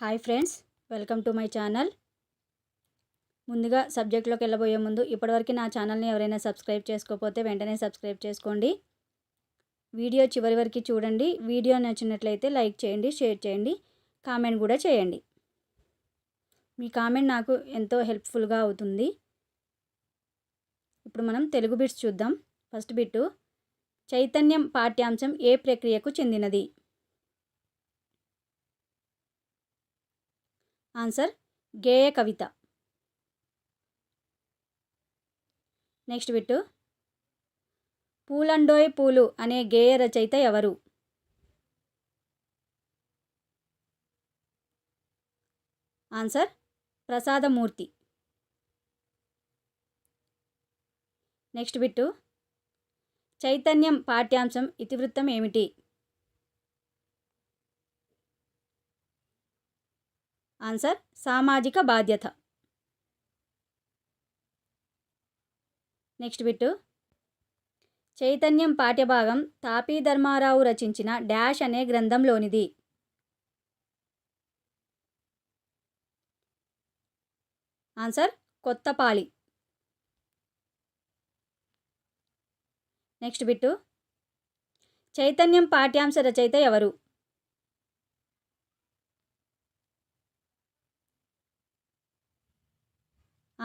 Hi friends, welcome to my channel. ముందుగా సబ్జెక్ట్లోకి వెళ్ళబోయే ముందు ఇప్పటివరకు నా ఛానల్ని ఎవరైనా సబ్స్క్రైబ్ చేసుకోకపోతే వెంటనే సబ్స్క్రైబ్ చేసుకోండి. వీడియో చివరి వరకు చూడండి. వీడియో నచ్చినట్లయితే లైక్ చేయండి, షేర్ చేయండి, కామెంట్ కూడా చేయండి. మీ కామెంట్ నాకు ఎంతో హెల్ప్ఫుల్గా అవుతుంది. ఇప్పుడు మనం తెలుగు బిట్స్ చూద్దాం. ఫస్ట్ బిట్టు, చైతన్యం పాఠ్యాంశం ఏ ప్రక్రియకు చెందినది? ఆన్సర్ గేయ కవిత. నెక్స్ట్ బిట్టు, పూలండోయ్ పూలు అనే గేయ రచయిత ఎవరు? ఆన్సర్ ప్రసాదమూర్తి. నెక్స్ట్ బిట్టు, చైతన్యం పాఠ్యాంశం ఇతివృత్తం ఏమిటి? ఆన్సర్ సామాజిక బాధ్యత. నెక్స్ట్ బిట్టు, చైతన్యం పాఠ్యభాగం తాపీ ధర్మారావు రచించిన డాష్ అనే గ్రంథంలోనిది? ఆన్సర్ కొత్తపాలి. నెక్స్ట్ బిట్టు, చైతన్యం పాఠ్యాంశ రచయిత ఎవరు?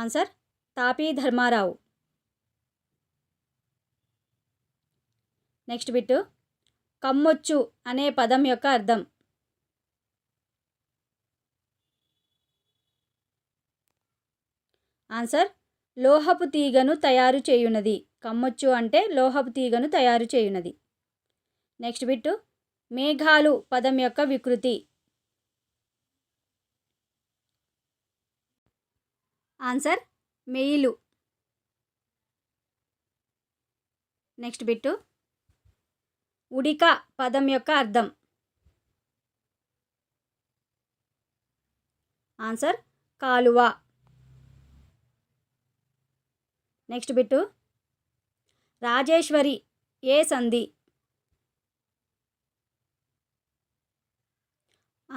ఆన్సర్ తాపీ ధర్మారావు. నెక్స్ట్ బిట్టు, కమ్మొచ్చు అనే పదం యొక్క అర్థం? ఆన్సర్ లోహపు తీగను తయారు చేయునది. కమ్మొచ్చు అంటే లోహపు తీగను తయారు చేయునది. నెక్స్ట్ బిట్టు, మేఘాలు పదం యొక్క వికృతి? Answer mail. నెక్స్ట్ బిట్టు, ఉడిక పదం యొక్క అర్థం? ఆన్సర్ కాలువ. నెక్స్ట్ బిట్టు, రాజేశ్వరి ఏ సంధి?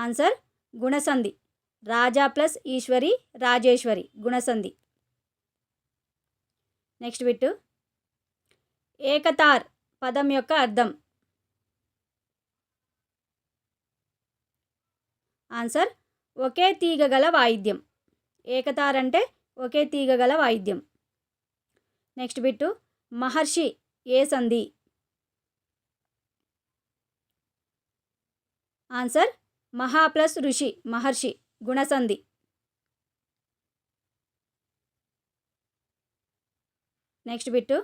ఆన్సర్ గుణసంధి. రాజా ప్లస్ ఈశ్వరి రాజేశ్వరి, గుణసంధి. నెక్స్ట్ బిట్టు, ఏకతార్ పదం యొక్క అర్థం? ఆన్సర్ ఒకే తీగ గల వాయిద్యం. ఏకతార్ అంటే ఒకే తీగ గల వాయిద్యం. నెక్స్ట్ బిట్టు, మహర్షి ఏ సంధి? ఆన్సర్ మహా ప్లస్ ఋషి, మహర్షి, గుణసంధి. నెక్స్ట్ బిట్టు,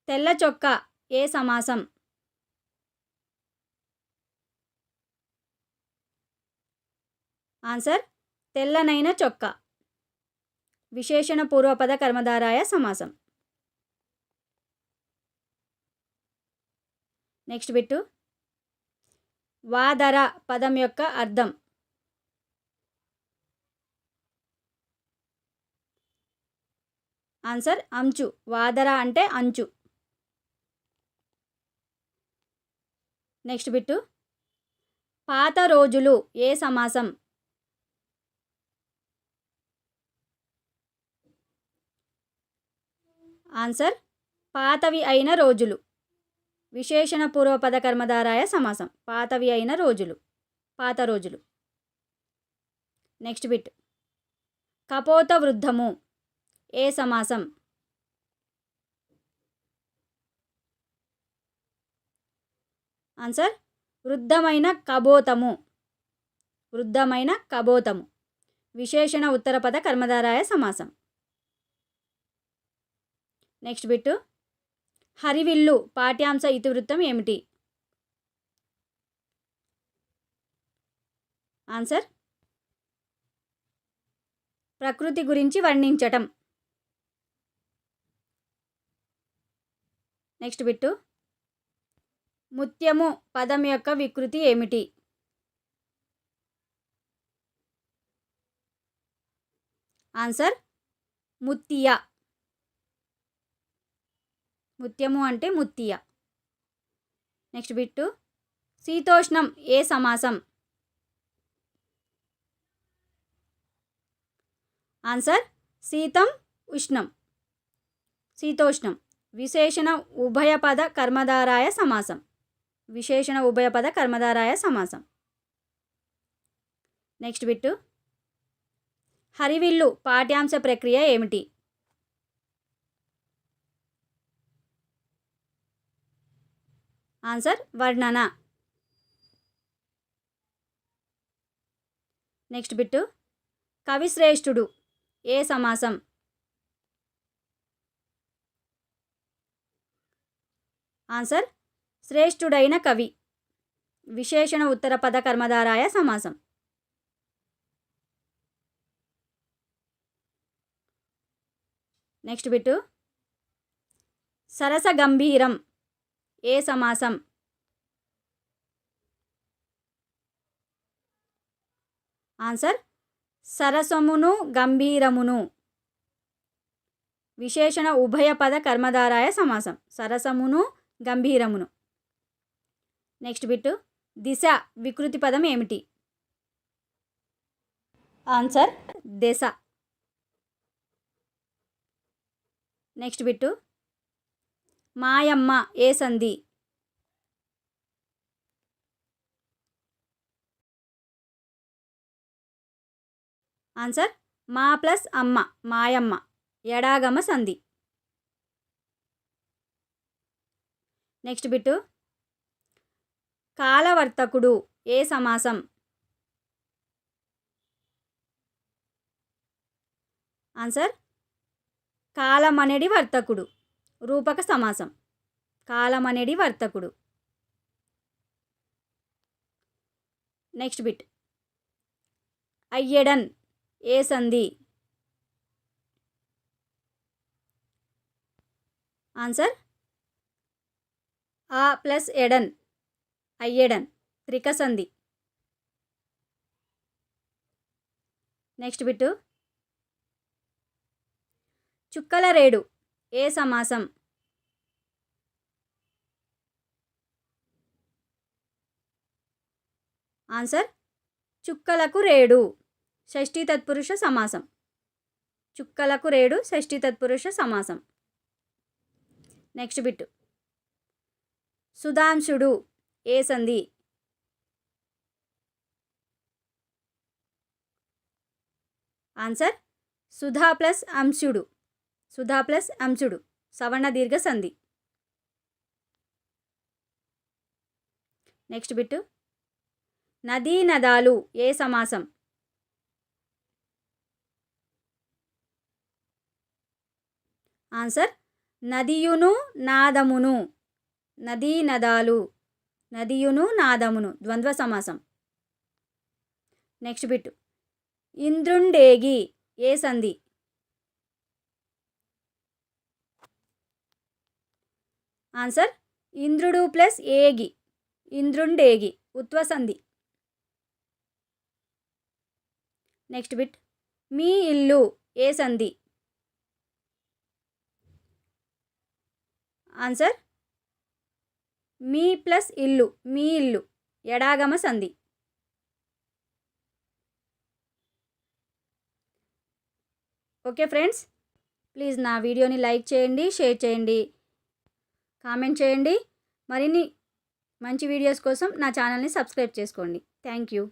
తెల్ల చొక్కా ఏ సమాసం? ఆన్సర్ తెల్లనైన చొక్కా, విశేషణ పూర్వపద కర్మధారాయ సమాసం. నెక్స్ట్ బిట్టు, వాదర పదం యొక్క అర్థం? ఆన్సర్ అంచు. వాదర అంటే అంచు. నెక్స్ట్ బిట్టు, పాత రోజులు ఏ సమాసం? ఆన్సర్ పాతవి అయిన రోజులు, విశేషణ పూర్వపద కర్మధారాయ సమాసం. పాతవి అయిన రోజులు, పాత రోజులు. నెక్స్ట్ బిట్, కపోత వృద్ధము ఏ సమాసం? ఆన్సర్ వృద్ధమైన కబోతము, వృద్ధమైన కబోతము, విశేషణ ఉత్తరపద కర్మధారాయ సమాసం. నెక్స్ట్ బిట్టు, హరివిల్లు పాఠ్యాంశ ఇతివృత్తం ఏమిటి? ఆన్సర్ ప్రకృతి గురించి వర్ణించటం. నెక్స్ట్ బిట్టు, ముత్యము పదం యొక్క వికృతి ఏమిటి? ఆన్సర్ ముత్తియ. ముత్యము అంటే ముత్తియ. నెక్స్ట్ బిట్టు, శీతోష్ణం ఏ సమాసం? ఆన్సర్ శీతం ఉష్ణం, శీతోష్ణం. విశేషణ ఉభయపద కర్మధారాయ సమాసం. విశేషణ ఉభయపద కర్మధారాయ సమాసం. Next bit. హరివిల్లు పాఠ్యాంశ ప్రక్రియ ఏమిటి? ఆన్సర్ వర్ణన. Next bit. కవిశ్రేష్ఠుడు ఏ సమాసం? ఆన్సర్ శ్రేష్ఠుడైన కవి. విశేషణ ఉత్తర పద కర్మధారాయ సమాసం. Next bit. సరస గంభీరం ఏ సమాసం? ఆన్సర్ సరసమును గంభీరమును. విశేషణ ఉభయ పద కర్మధారాయ సమాసం. సరసమును గంభీరమును. Next bit. దిశ వికృతి పదం ఏమిటి? ఆన్సర్ దశ. Next bit. మాయమ్మ ఏ సంధి? ఆన్సర్ మా ప్లస్ అమ్మ, మాయమ్మ, ఎడాగమ సంధి. Next bit. కాలవర్తకుడు ఏ సమాసం? ఆన్సర్ కాలమనెడి వర్తకుడు, రూపక సమాసం. కాలమనెడి వర్తకుడు. Next bit. అయ్యెడన్ ఏ సంధి? ఆన్సర్ ఆ ప్లస్ ఎడన్, అయ్యెడన్, త్రిక సంధి. Next bit. చుక్కల రేడు ఏ సమాసం? ఆన్సర్ చుక్కలకు రేడు, షష్ఠీ తత్పురుష సమాసం. చుక్కలకు రేడు షష్ఠీ తత్పురుష సమాసం. Next bit. సుధాంశుడు ఏ సంధి? ఆన్సర్ సుధా ప్లస్ అంశుడు, సుధా ప్లస్ అంశుడు, సవర్ణ దీర్ఘ సంధి. Next bit. నదీ నదాలు ఏ సమాసం? ఆన్సర్ నదియును నాదమును. నదీ నదాలు, నదియును నాదమును, ద్వంద్వ సమాసం. Next bit. ఇంద్రుండేగి ఏ సంధి? ఆన్సర్ ఇంద్రుడు ప్లస్ ఏగి, ఇంద్రుండేగి, ఉత్వ సంధి. Next bit. మీ ఇల్లు ఏ సంధి? ఆన్సర్ మీ ప్లస్ ఇల్లు, మీ ఇల్లు, ఎడాగమ సంధి. ఓకే ఫ్రెండ్స్, ప్లీజ్ నా వీడియోని లైక్ చేయండి, షేర్ చేయండి, కామెంట్ చేయండి. మరిన్ని మంచి వీడియోస్ కోసం నా ఛానల్ని సబ్స్క్రైబ్ చేసుకోండి. Thank you.